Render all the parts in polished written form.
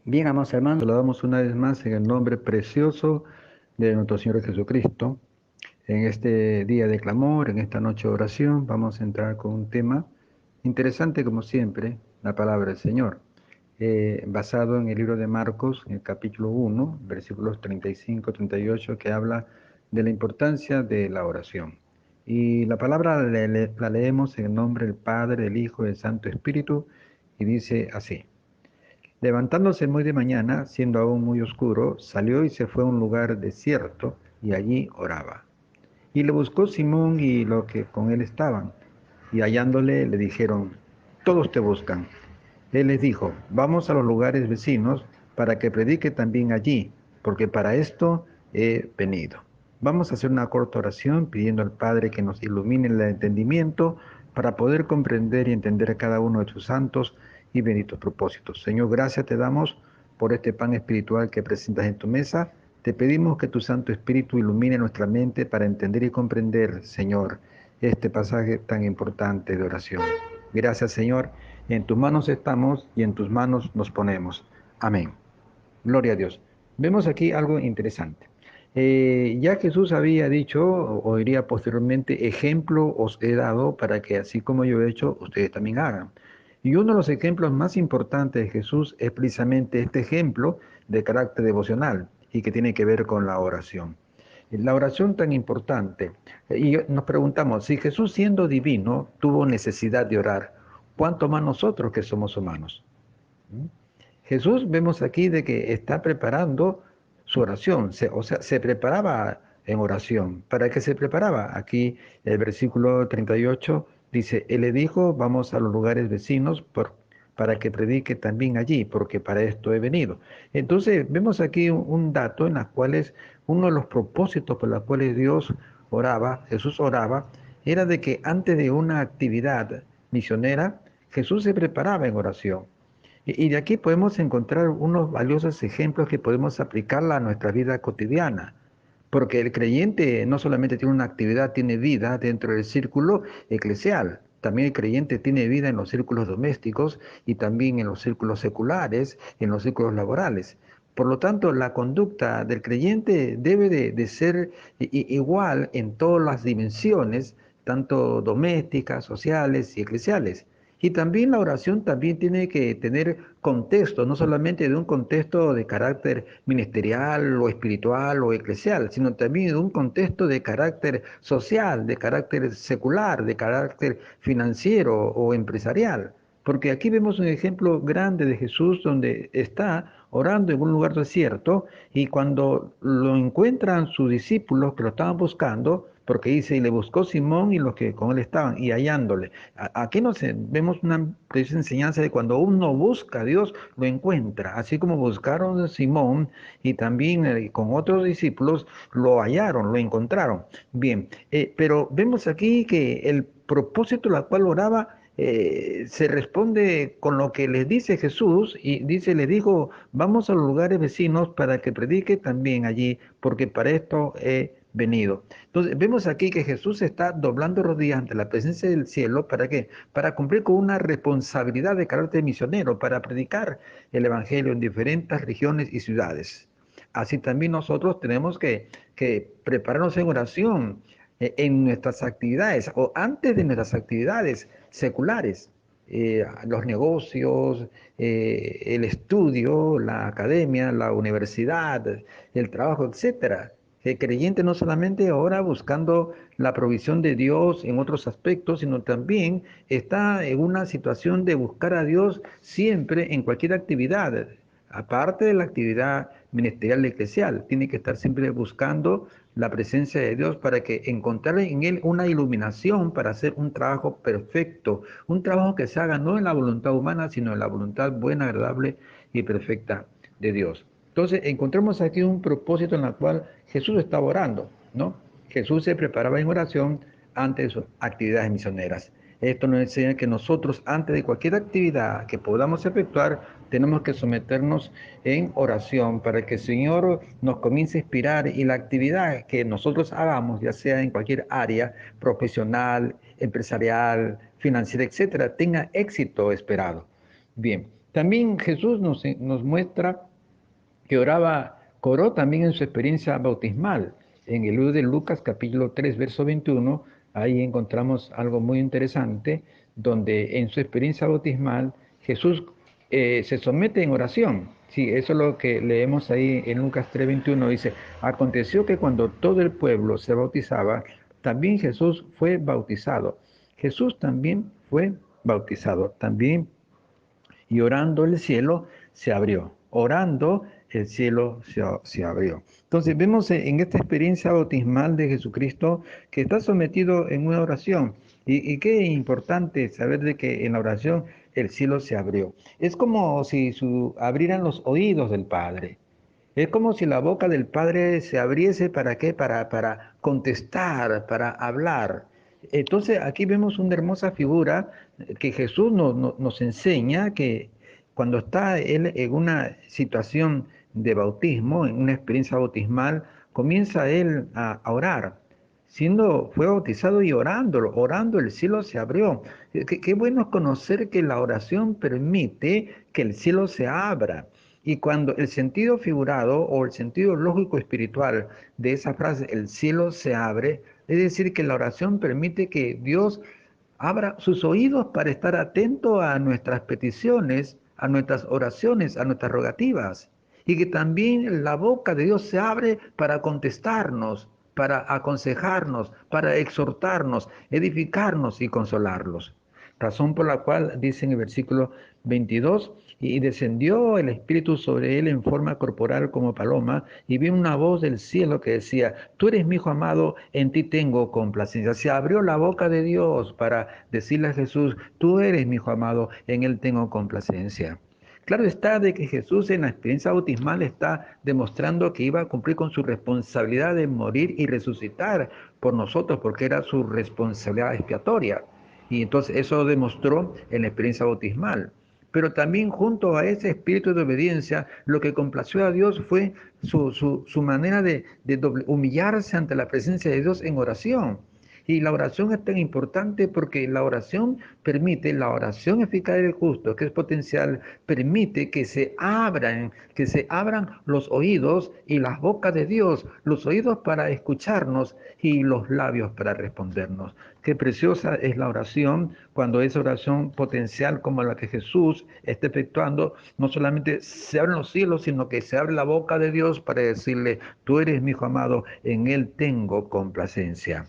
Bien, amados hermanos, saludamos una vez más en el nombre precioso de nuestro Señor Jesucristo. En este día de clamor, en esta noche de oración, vamos a entrar con un tema interesante como siempre, la palabra del Señor, basado en el libro de Marcos, en el capítulo 1, versículos 35-38, que habla de la importancia de la oración. Y la palabra la leemos en el nombre del Padre, del Hijo y del Santo Espíritu, y dice así. Levantándose muy de mañana, siendo aún muy oscuro, salió y se fue a un lugar desierto, y allí oraba. Y le buscó Simón y los que con él estaban, y hallándole le dijeron, todos te buscan. Él les dijo, vamos a los lugares vecinos para que predique también allí, porque para esto he venido. Vamos a hacer una corta oración pidiendo al Padre que nos ilumine el entendimiento para poder comprender y entender a cada uno de sus santos y benditos propósitos. Señor, gracias te damos por este pan espiritual que presentas en tu mesa. Te pedimos que tu Santo Espíritu ilumine nuestra mente para entender y comprender, Señor, este pasaje tan importante de oración. Gracias, Señor. En tus manos estamos y en tus manos nos ponemos. Amén. Gloria a Dios. Vemos aquí algo interesante. Ya Jesús había dicho, o diría posteriormente, ejemplo os he dado para que así como yo he hecho, ustedes también hagan. Y uno de los ejemplos más importantes de Jesús es precisamente este ejemplo de carácter devocional y que tiene que ver con la oración. La oración tan importante. Y nos preguntamos, si Jesús siendo divino tuvo necesidad de orar, ¿cuánto más nosotros que somos humanos? ¿Mm? Jesús vemos aquí de que está preparando su oración, o sea, se preparaba en oración. ¿Para qué se preparaba? Aquí el versículo 38 dice, Él le dijo, vamos a los lugares vecinos para que predique también allí, porque para esto he venido. Entonces vemos aquí un dato en los cuales uno de los propósitos por los cuales Dios oraba, Jesús oraba, era de que antes de una actividad misionera, Jesús se preparaba en oración. Y de aquí podemos encontrar unos valiosos ejemplos que podemos aplicarla a nuestra vida cotidiana. Porque el creyente no solamente tiene una actividad, tiene vida dentro del círculo eclesial. También el creyente tiene vida en los círculos domésticos y también en los círculos seculares, en los círculos laborales. Por lo tanto, la conducta del creyente debe de ser igual en todas las dimensiones, tanto domésticas, sociales y eclesiales. Y también la oración también tiene que tener contexto, no solamente de un contexto de carácter ministerial o espiritual o eclesial, sino también de un contexto de carácter social, de carácter secular, de carácter financiero o empresarial. Porque aquí vemos un ejemplo grande de Jesús donde está orando en un lugar desierto y cuando lo encuentran sus discípulos que lo estaban buscando, porque dice, y le buscó Simón y los que con él estaban, y hallándole. Aquí vemos una preciosa enseñanza de cuando uno busca a Dios, lo encuentra. Así como buscaron a Simón y también con otros discípulos, lo hallaron, lo encontraron. Bien, pero vemos aquí que el propósito al cual oraba se responde con lo que les dice Jesús y dice, le dijo, vamos a los lugares vecinos para que predique también allí, porque para esto he venido. Entonces, vemos aquí que Jesús está doblando rodillas ante la presencia del cielo. ¿Para qué? Para cumplir con una responsabilidad de carácter misionero, para predicar el Evangelio en diferentes regiones y ciudades. Así también nosotros tenemos que prepararnos en oración en nuestras actividades o antes de nuestras actividades seculares. Los negocios, el estudio, la academia, la universidad, el trabajo, etcétera. El creyente no solamente ora buscando la provisión de Dios en otros aspectos, sino también está en una situación de buscar a Dios siempre en cualquier actividad. Aparte de la actividad ministerial eclesial, tiene que estar siempre buscando la presencia de Dios para que encontrar en Él una iluminación para hacer un trabajo perfecto, un trabajo que se haga no en la voluntad humana, sino en la voluntad buena, agradable y perfecta de Dios. Entonces, encontramos aquí un propósito en el cual Jesús estaba orando, ¿no? Jesús se preparaba en oración ante sus actividades misioneras. Esto nos enseña que nosotros, antes de cualquier actividad que podamos efectuar, tenemos que someternos en oración para que el Señor nos comience a inspirar y la actividad que nosotros hagamos, ya sea en cualquier área profesional, empresarial, financiera, etcétera, tenga éxito esperado. Bien, También Jesús nos muestra que oró también en su experiencia bautismal. En el libro de Lucas, capítulo 3, verso 21, ahí encontramos algo muy interesante, donde en su experiencia bautismal Jesús se somete en oración. Sí, eso es lo que leemos ahí en Lucas 3, 21. Dice, aconteció que cuando todo el pueblo se bautizaba, también Jesús fue bautizado. Jesús también fue bautizado. También y orando el cielo se abrió. Orando el cielo se abrió. Entonces vemos en esta experiencia bautismal de Jesucristo que está sometido en una oración. Y qué importante saber de que en la oración el cielo se abrió. Es como si abrieran los oídos del Padre. Es como si la boca del Padre se abriese ¿para qué? Para contestar, para hablar. Entonces aquí vemos una hermosa figura que Jesús nos enseña que cuando está él en una situación de bautismo, en una experiencia bautismal, comienza él a orar. Fue bautizado y orando el cielo se abrió. Qué bueno es conocer que la oración permite que el cielo se abra. Y cuando el sentido figurado o el sentido lógico espiritual de esa frase, el cielo se abre, es decir, que la oración permite que Dios abra sus oídos para estar atento a nuestras peticiones, a nuestras oraciones, a nuestras rogativas. Y que también la boca de Dios se abre para contestarnos, para aconsejarnos, para exhortarnos, edificarnos y consolarlos. Razón por la cual dice en el versículo 22, y descendió el Espíritu sobre él en forma corporal como paloma, y vi una voz del cielo que decía, tú eres mi hijo amado, en ti tengo complacencia. Se abrió la boca de Dios para decirle a Jesús, tú eres mi hijo amado, en él tengo complacencia. Claro está de que Jesús en la experiencia bautismal está demostrando que iba a cumplir con su responsabilidad de morir y resucitar por nosotros, porque era su responsabilidad expiatoria. Y entonces eso demostró en la experiencia bautismal. Pero también junto a ese espíritu de obediencia, lo que complació a Dios fue su manera de humillarse ante la presencia de Dios en oración. Y la oración es tan importante porque la oración permite, la oración eficaz del justo, que es potencial, permite que se abran los oídos y las bocas de Dios, los oídos para escucharnos y los labios para respondernos. Qué preciosa es la oración cuando es oración potencial como la que Jesús está efectuando. No solamente se abren los cielos, sino que se abre la boca de Dios para decirle, tú eres mi hijo amado, en él tengo complacencia.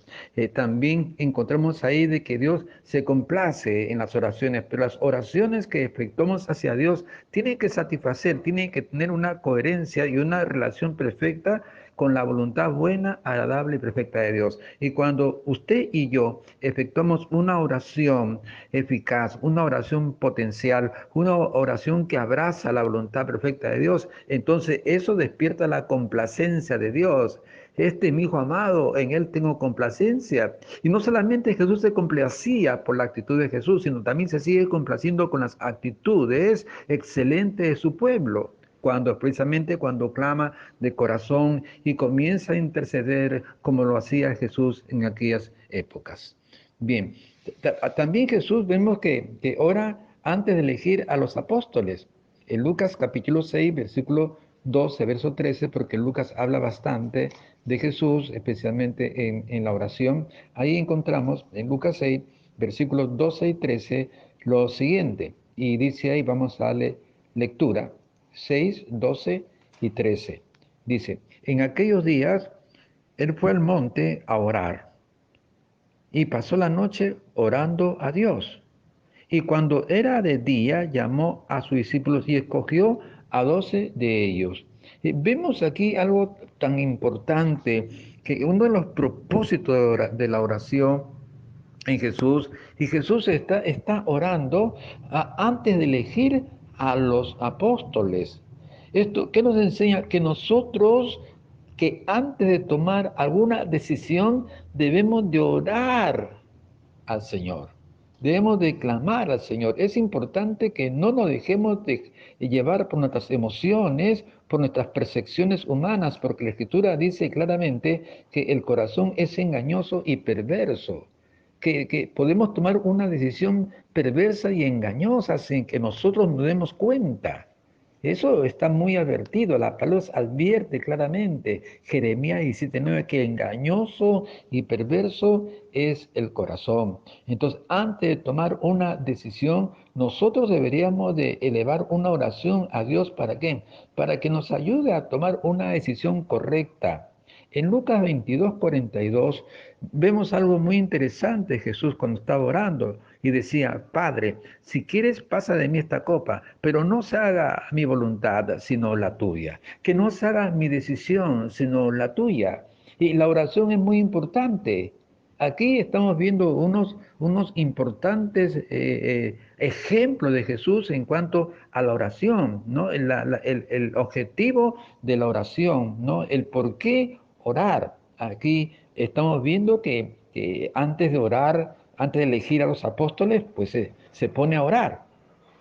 También encontramos ahí de que Dios se complace en las oraciones, pero las oraciones que efectuamos hacia Dios tienen que satisfacer, tienen que tener una coherencia y una relación perfecta con la voluntad buena, agradable y perfecta de Dios. Y cuando usted y yo efectuamos una oración eficaz, una oración potencial, una oración que abraza la voluntad perfecta de Dios, entonces eso despierta la complacencia de Dios. Este mi hijo amado, en él tengo complacencia. Y no solamente Jesús se complacía por la actitud de Jesús, sino también se sigue complaciendo con las actitudes excelentes de su pueblo precisamente cuando clama de corazón y comienza a interceder como lo hacía Jesús en aquellas épocas. Bien, también Jesús vemos que ora antes de elegir a los apóstoles. En Lucas capítulo 6, versículo 12, verso 13, porque Lucas habla bastante de Jesús, especialmente en la oración. Ahí encontramos en Lucas 6, versículos 12 y 13, lo siguiente. Y dice ahí, vamos a darle lectura. 6, 12 y 13. Dice, en aquellos días él fue al monte a orar y pasó la noche orando a Dios. Y cuando era de día llamó a sus discípulos y escogió a 12 de ellos. Vemos aquí algo tan importante que uno de los propósitos de la oración en Jesús, y Jesús está orando antes de elegir a los apóstoles. Esto, ¿qué nos enseña? Que nosotros, que antes de tomar alguna decisión, debemos de orar al Señor. Debemos de clamar al Señor. Es importante que no nos dejemos de llevar por nuestras emociones, por nuestras percepciones humanas, porque la Escritura dice claramente que el corazón es engañoso y perverso. que podemos tomar una decisión perversa y engañosa sin que nosotros nos demos cuenta. Eso está muy advertido, la palabra advierte claramente, Jeremías 17:9, que engañoso y perverso es el corazón. Entonces, antes de tomar una decisión, nosotros deberíamos de elevar una oración a Dios. ¿Para qué? Para que nos ayude a tomar una decisión correcta. En Lucas 22:42 vemos algo muy interesante. Jesús cuando estaba orando y decía: Padre, si quieres pasa de mí esta copa, pero no se haga mi voluntad sino la tuya. Que no se haga mi decisión sino la tuya. Y la oración es muy importante. Aquí estamos viendo unos importantes ejemplos de Jesús en cuanto a la oración, ¿no? El objetivo de la oración, ¿no? El por qué orar. Aquí estamos viendo que antes de orar, antes de elegir a los apóstoles, pues se pone a orar,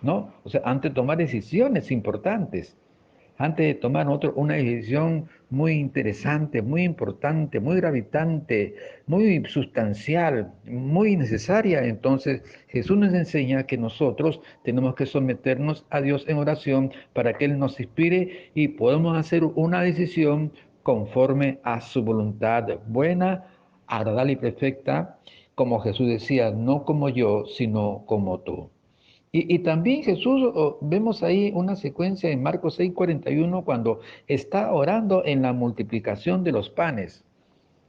¿no? O sea, antes de tomar decisiones importantes, antes de tomar una decisión muy interesante, muy importante, muy gravitante, muy sustancial, muy necesaria. Entonces Jesús nos enseña que nosotros tenemos que someternos a Dios en oración para que Él nos inspire y podamos hacer una decisión conforme a su voluntad buena, agradable y perfecta, como Jesús decía: no como yo, sino como tú. Y también Jesús, vemos ahí una secuencia en Marcos 6:41 cuando está orando en la multiplicación de los panes.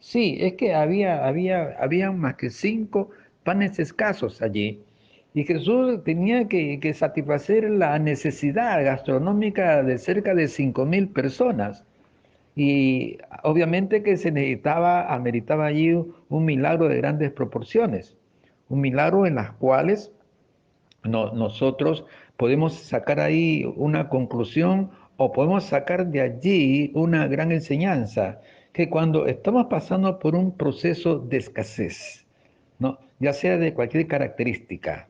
Sí, es que había más que 5 panes escasos allí. Y Jesús tenía que satisfacer la necesidad gastronómica de cerca de 5.000 personas. Y obviamente que ameritaba allí un milagro de grandes proporciones. Un milagro en las cuales nosotros podemos sacar ahí una conclusión o podemos sacar de allí una gran enseñanza, que cuando estamos pasando por un proceso de escasez, ¿no? Ya sea de cualquier característica,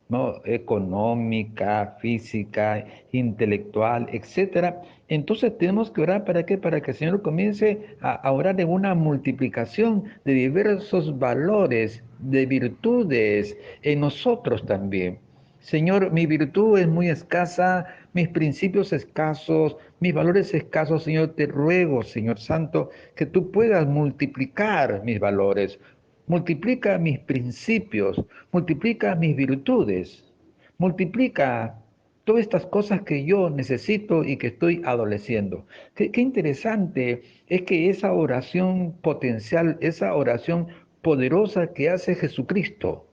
¿no? Económica, física, intelectual, etcétera. Entonces tenemos que orar, ¿para qué? Para que el Señor comience a orar en una multiplicación de diversos valores, de virtudes en nosotros también. Señor, mi virtud es muy escasa, mis principios escasos, mis valores escasos. Señor, te ruego, Señor Santo, que tú puedas multiplicar mis valores, multiplica mis principios, multiplica mis virtudes, multiplica todas estas cosas que yo necesito y que estoy adoleciendo. Qué interesante es que esa oración potencial, esa oración poderosa que hace Jesucristo,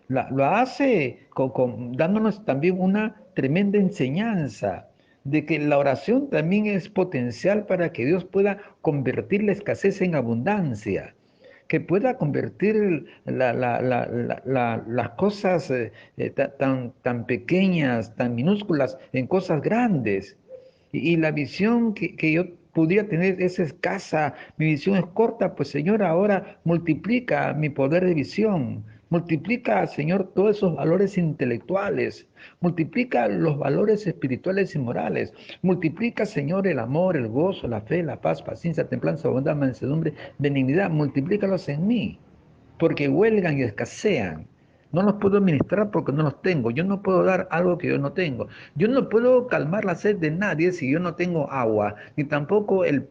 lo hace dándonos también una tremenda enseñanza de que la oración también es potencial para que Dios pueda convertir la escasez en abundancia, que pueda convertir las cosas tan pequeñas, tan minúsculas, en cosas grandes. Y la visión que yo pudiera tener es escasa, mi visión es corta. Pues Señor, ahora multiplica mi poder de visión, multiplica, Señor, todos esos valores intelectuales, multiplica los valores espirituales y morales, multiplica, Señor, el amor, el gozo, la fe, la paz, paciencia, templanza, bondad, mansedumbre, benignidad, multiplícalos en mí, porque huelgan y escasean. No los puedo administrar porque no los tengo. Yo no puedo dar algo que yo no tengo. Yo no puedo calmar la sed de nadie si yo no tengo agua, ni tampoco el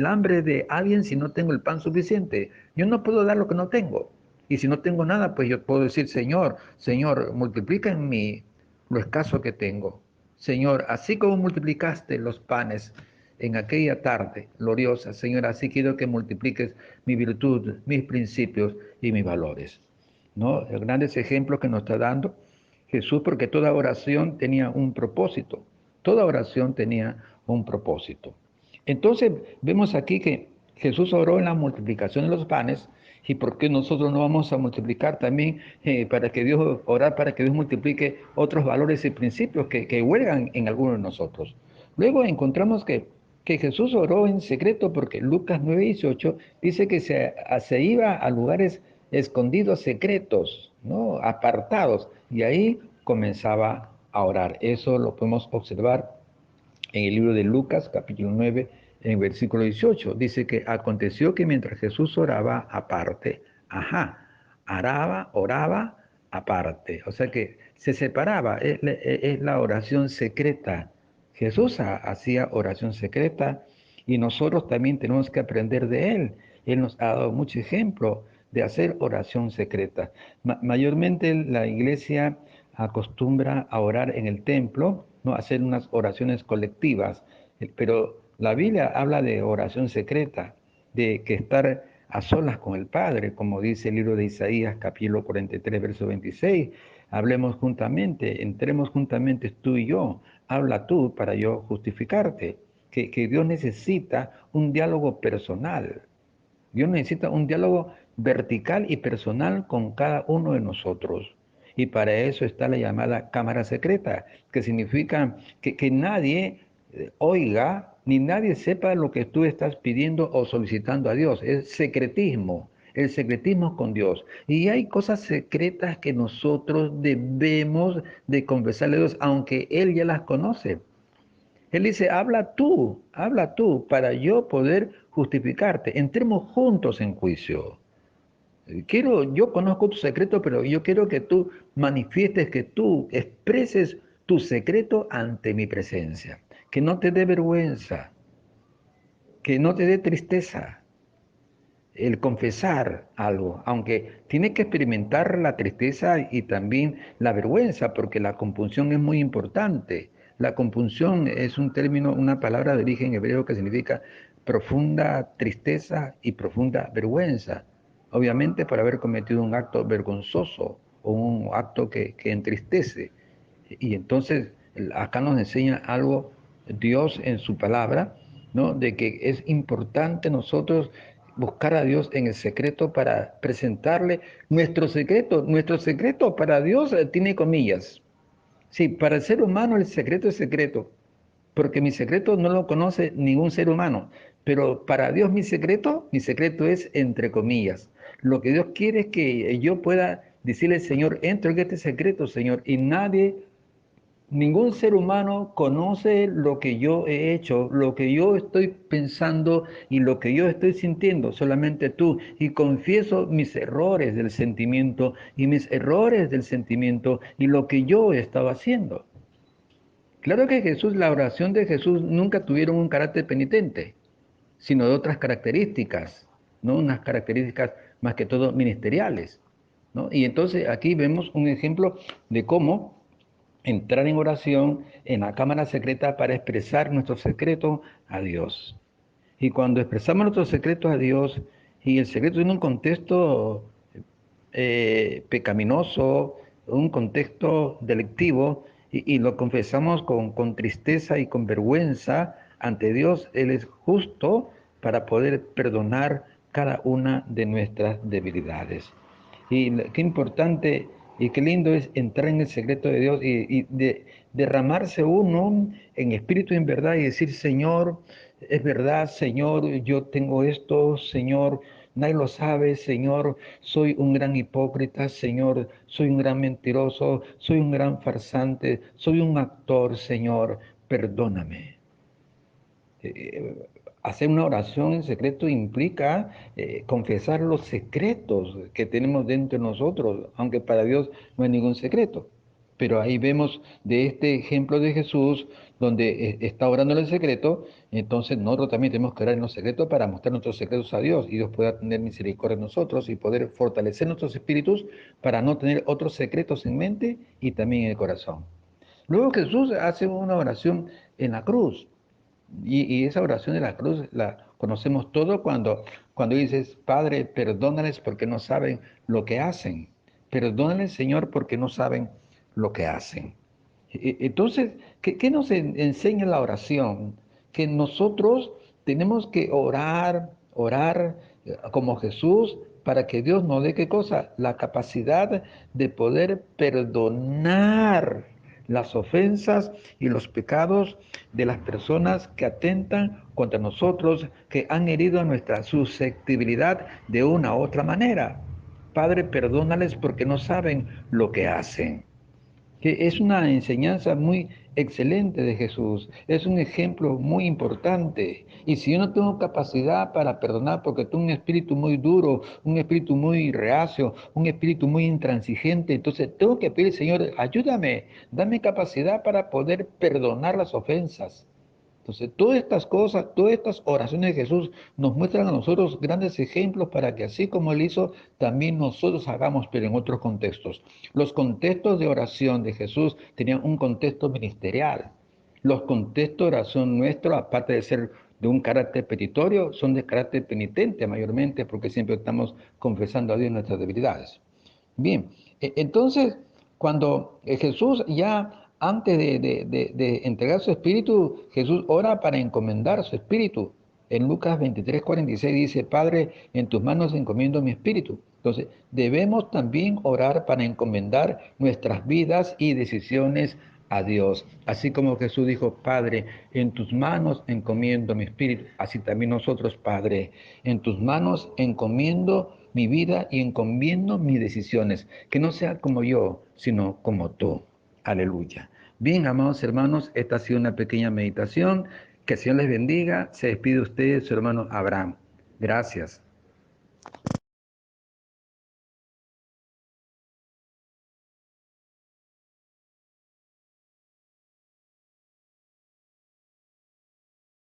hambre de alguien si no tengo el pan suficiente. Yo no puedo dar lo que no tengo. Y si no tengo nada, pues yo puedo decir: Señor, Señor, multiplica en mí lo escaso que tengo. Señor, así como multiplicaste los panes en aquella tarde gloriosa, Señor, así quiero que multipliques mi virtud, mis principios y mis valores. ¿No? Los grandes ejemplos que nos está dando Jesús, porque toda oración tenía un propósito. Toda oración tenía un propósito. Entonces, vemos aquí que Jesús oró en la multiplicación de los panes. ¿Y por qué nosotros no vamos a multiplicar también orar para que Dios multiplique otros valores y principios que huelgan en algunos de nosotros? Luego encontramos que Jesús oró en secreto, porque Lucas 9:18 dice que se iba a lugares escondidos, secretos, ¿no? Apartados, y ahí comenzaba a orar. Eso lo podemos observar en el libro de Lucas, capítulo 9, en versículo 18. Dice que aconteció que mientras Jesús oraba aparte, oraba aparte. O sea que se separaba, es la oración secreta. Jesús hacía oración secreta y nosotros también tenemos que aprender de él. Él nos ha dado mucho ejemplo de hacer oración secreta. Mayormente la iglesia acostumbra a orar en el templo, ¿no? Hacer unas oraciones colectivas, pero la Biblia habla de oración secreta, de que estar a solas con el Padre, como dice el libro de Isaías, capítulo 43, verso 26. Hablemos juntamente, entremos juntamente tú y yo, habla tú para yo justificarte. Que Dios necesita un diálogo personal. Dios necesita un diálogo vertical y personal con cada uno de nosotros. Y para eso está la llamada cámara secreta, que significa que nadie oiga ni nadie sepa lo que tú estás pidiendo o solicitando a Dios. Es secretismo, el secretismo con Dios. Y hay cosas secretas que nosotros debemos de confesarle a Dios, aunque Él ya las conoce. Él dice, habla tú, para yo poder justificarte. Entremos juntos en juicio. Yo conozco tu secreto, pero yo quiero que tú manifiestes, que tú expreses tu secreto ante mi presencia. Que no te dé vergüenza, que no te dé tristeza el confesar algo, aunque tiene que experimentar la tristeza y también la vergüenza, porque la compunción es muy importante. La compunción es un término, una palabra de origen hebreo que significa profunda tristeza y profunda vergüenza. Obviamente por haber cometido un acto vergonzoso o un acto que entristece. Y entonces acá nos enseña algo Dios en su palabra, ¿no? De que es importante nosotros buscar a Dios en el secreto para presentarle nuestro secreto. Nuestro secreto para Dios tiene comillas. Sí, para el ser humano el secreto es secreto, porque mi secreto no lo conoce ningún ser humano. Pero para Dios mi secreto es entre comillas. Lo que Dios quiere es que yo pueda decirle, Señor, entro en este secreto, Señor, y ningún ser humano conoce lo que yo he hecho, lo que yo estoy pensando y lo que yo estoy sintiendo, solamente tú. Y confieso mis errores del sentimiento y mis errores del sentimiento y lo que yo estaba haciendo. Claro que la oración de Jesús nunca tuvieron un carácter penitente, sino de otras características, ¿no? Unas características más que todo ministeriales, ¿no? Y entonces aquí vemos un ejemplo de cómo entrar en oración en la cámara secreta para expresar nuestro secreto a Dios. Y cuando expresamos nuestros secretos a Dios, y el secreto en un contexto pecaminoso, un contexto delictivo, y lo confesamos con tristeza y con vergüenza ante Dios, Él es justo para poder perdonar cada una de nuestras debilidades. Y qué importante y qué lindo es entrar en el secreto de Dios y derramarse uno en espíritu y en verdad y decir, Señor, es verdad, Señor, yo tengo esto, Señor, nadie lo sabe, Señor, soy un gran hipócrita, Señor, soy un gran mentiroso, soy un gran farsante, soy un actor, Señor, perdóname. Hacer una oración en secreto implica confesar los secretos que tenemos dentro de nosotros, aunque para Dios no hay ningún secreto. Pero ahí vemos de este ejemplo de Jesús, donde está orando en el secreto, entonces nosotros también tenemos que orar en los secretos para mostrar nuestros secretos a Dios y Dios pueda tener misericordia de nosotros y poder fortalecer nuestros espíritus para no tener otros secretos en mente y también en el corazón. Luego Jesús hace una oración en la cruz. Y esa oración de la cruz la conocemos todo cuando dices, Padre, perdónales porque no saben lo que hacen. Perdónales, Señor, porque no saben lo que hacen. Entonces, ¿qué nos enseña la oración? Que nosotros tenemos que orar como Jesús para que Dios nos dé qué cosa? La capacidad de poder perdonar las ofensas y los pecados de las personas que atentan contra nosotros, que han herido nuestra susceptibilidad de una u otra manera. Padre, perdónales porque no saben lo que hacen. Que es una enseñanza muy excelente de Jesús. Es un ejemplo muy importante. Y si yo no tengo capacidad para perdonar porque tengo un espíritu muy duro, un espíritu muy reacio, un espíritu muy intransigente, entonces tengo que pedir, Señor, ayúdame, dame capacidad para poder perdonar las ofensas. Entonces, todas estas cosas, todas estas oraciones de Jesús nos muestran a nosotros grandes ejemplos para que así como Él hizo, también nosotros hagamos, pero en otros contextos. Los contextos de oración de Jesús tenían un contexto ministerial. Los contextos de oración nuestros, aparte de ser de un carácter petitorio, son de carácter penitente mayormente, porque siempre estamos confesando a Dios nuestras debilidades. Bien, entonces, cuando Jesús ya antes de entregar su espíritu, Jesús ora para encomendar su espíritu. En Lucas 23:46 dice, Padre, en tus manos encomiendo mi espíritu. Entonces, debemos también orar para encomendar nuestras vidas y decisiones a Dios. Así como Jesús dijo, Padre, en tus manos encomiendo mi espíritu. Así también nosotros, Padre, en tus manos encomiendo mi vida y encomiendo mis decisiones. Que no sea como yo, sino como tú. Aleluya. Bien, amados hermanos, esta ha sido una pequeña meditación. Que el Señor les bendiga. Se despide usted, su hermano Abraham. Gracias.